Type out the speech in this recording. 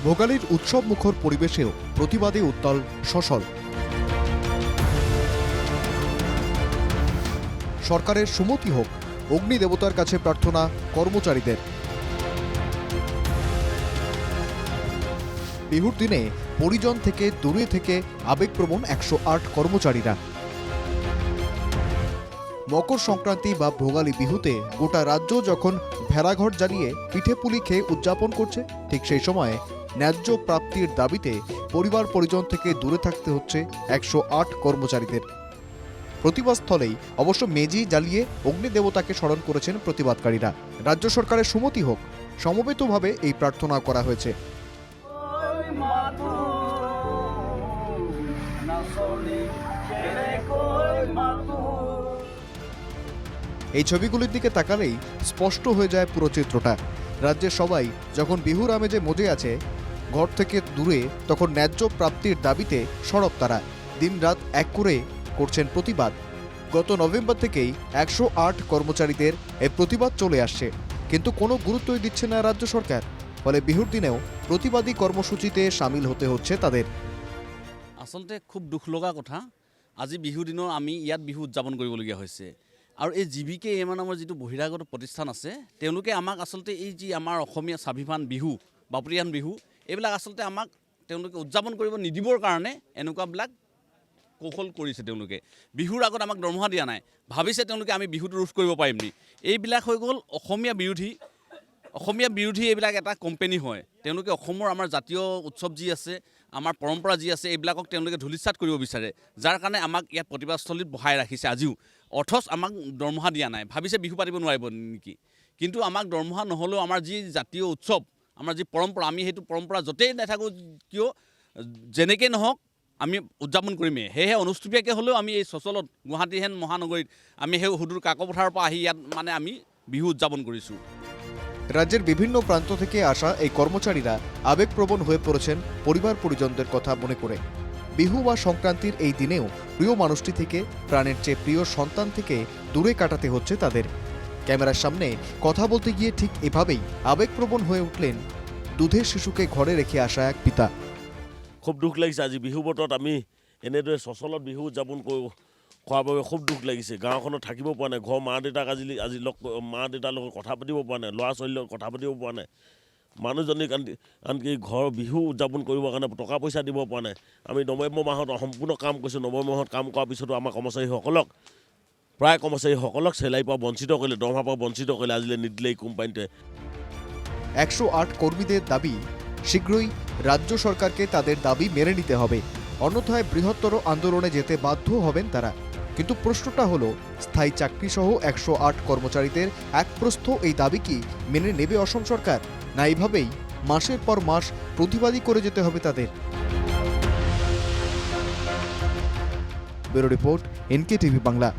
ভোগালীর উৎসব মুখর পরিবেশেও প্রতিবাদে উত্তাল সশল। সরকারের সুমতি হোক, অগ্নি দেবতার কাছে প্রার্থনা কর্মচারীদের। বিহুর দিনে পরিজন থেকে দূরে থেকে আবেগপ্রবণ 108 কর্মচারীরা। মকর সংক্রান্তি বা ভোগালী বিহুতে গোটা রাজ্য যখন ভেড়াঘর জ্বালিয়ে পিঠে পুলি খেয়ে উদযাপন করছে, ঠিক সেই সময়ে ন্যায্য প্রাপ্তির দাবিতে পরিবার পরিজন থেকে দূরে থাকতে হচ্ছে 108 কর্মচারীদের। প্রতিবাদস্থলেই অবশ্য মেজি জ্বালিয়ে অগ্নিদেবতাকে স্মরণ করেছেন প্রতিবাদকারীরা। রাজ্য সরকারের সুমতি হোক, সমবেতভাবে এই প্রার্থনা করা হয়েছে। এই ছবিগুলির দিকে তাকালেই স্পষ্ট হয়ে যায় পুরো চিত্রটা। রাজ্যের সবাই যখন বিহুর আমেজে মজে আছে, ঘর থেকে দূরে তখন ন্যায্য প্রাপ্তির দাবিতে সরব তারা। দিনরাত এক করে করছেন প্রতিবাদ। গত নভেম্বর থেকেই 108 কর্মচারীদের এই প্রতিবাদ চলে আসছে, কিন্তু কোনো গুরুত্বই দিচ্ছে না রাজ্য সরকার। ফলে বিহুর দিনেও প্রতিবাদী কর্মসূচিতে সামিল হতে হচ্ছে তাদের। আচলতে খুব দুখ লগা কথা, আজি বিহুৰ দিনত আমি ইয়াত বিহু উদযাপন কৰিবলগীয়া হৈছে। আৰু এই জিভিকে এম নামৰ যিটো বহিৰাগত প্ৰতিষ্ঠান আছে, তেওঁলোকে আমাক আচলতে এই যি আমাৰ অসমীয়া স্বাভিমান বিহু, বাপৰিয়ান বিহু, এইবিলাক আচলতে আমাক তেওঁলোকে উদযাপন কৰিব নিদিবৰ কাৰণে এনেকুৱাবিলাক কৌশল কৰিছে। তেওঁলোকে বিহুৰ আগত আমাক দৰমহা দিয়া নাই, ভাবিছে তেওঁলোকে আমি বিহুটো ৰোধ কৰিব পাৰিম নি। এইবিলাক হৈ গ'ল অসমীয়া বিৰোধী এইবিলাক এটা কোম্পানী হয়। তেওঁলোকে অসমৰ আমাৰ জাতীয় উৎসৱ যি আছে, আমাৰ পৰম্পৰা যি আছে, এইবিলাকক তেওঁলোকে ধূলিসাৎ কৰিব বিচাৰে, যাৰ কাৰণে আমাক ইয়াত প্ৰতিবাদস্থলীত বহাই ৰাখিছে আজিও। অথচ আমাক দৰমহা দিয়া নাই, ভাবিছে বিহু পাতিব নোৱাৰিব নেকি। কিন্তু আমাক দৰমহা নহ'লেও আমাৰ যি জাতীয় উৎসৱ, আমাৰ যি পৰম্পৰা, আমি সেইটো পৰম্পৰা য'তেই নাথাকোঁ কিয়, যেনেকৈ নহওক আমি উদযাপন কৰিমেই। সেয়েহে অনুষ্টুপীয়াকৈ হ'লেও আমি এই চচলত গুৱাহাটীহেন মহানগৰীত আমি সেই সুদূৰ কাকপথাৰৰ পৰা আহি ইয়াত মানে আমি বিহু উদযাপন কৰিছোঁ। রাজ্যের বিভিন্ন প্রান্ত থেকে আসা এই কর্মচারীরা আবেগপ্রবণ হয়ে পড়েছেন পরিবার পরিজনদের কথা মনে করে। বিহু বা সংক্রান্তির এই দিনেও প্রিয় মানুষটি থেকে, প্রাণের চেয়ে প্রিয় সন্তান থেকে দূরে কাটাতে হচ্ছে তাদের। ক্যামেরার সামনে কথা বলতে গিয়ে ঠিক এভাবেই আবেগপ্রবণ হয়ে উঠলেন দুধের শিশুকে ঘরে রেখে আসা এক পিতা। খুব দুখ লাগিছে, আজি বিহু বতৰত আমি এনেদৰে চচলত বিহু উদযাপন খোৱাৰ বাবে খুব দুখ লাগিছে। গাঁওখনত থাকিব পৰা নাই, ঘৰৰ মা দেউতাক আজি মা দেউতাৰ লগত কথা পাতিব পৰা নাই, ল'ৰা ছোৱালীৰ লগত কথা পাতিব পৰা নাই, মানুহজনীক আনকি ঘৰৰ বিহু উদযাপন কৰিবৰ কাৰণে টকা পইচা দিব পৰা নাই। আমি নৱেম্বৰ মাহত সম্পূৰ্ণ কাম কৰিছোঁ। নৱেম্বৰ মাহত কাম কৰাৰ পিছতো আমাৰ প্ৰায় কৰ্মচাৰীসকলক চেলাৰী পৰা বঞ্চিত কৰিলে, দৰমহাৰ পৰা বঞ্চিত কৰিলে, আজিলৈ নিদিলে এই কোম্পানীটোৱে। 108 কর্মীদের দাবি শীঘ্রই রাজ্য সরকারকে তাদের দাবি মেনে নিতে হবে, অন্যথায় বৃহত্তর আন্দোলনে যেতে বাধ্য হবেন তারা। কিন্তু প্রশ্নটা হলো, স্থায়ী চাকরি সহ 108 কর্মচারীদের এক প্রস্থ এই দাবি কি মেনে নেবে অসম সরকার, না এইভাবেই মাসের পর মাস প্রতিবাদী করে যেতে হবে তাদের? Bureau report, NK TV Bangla.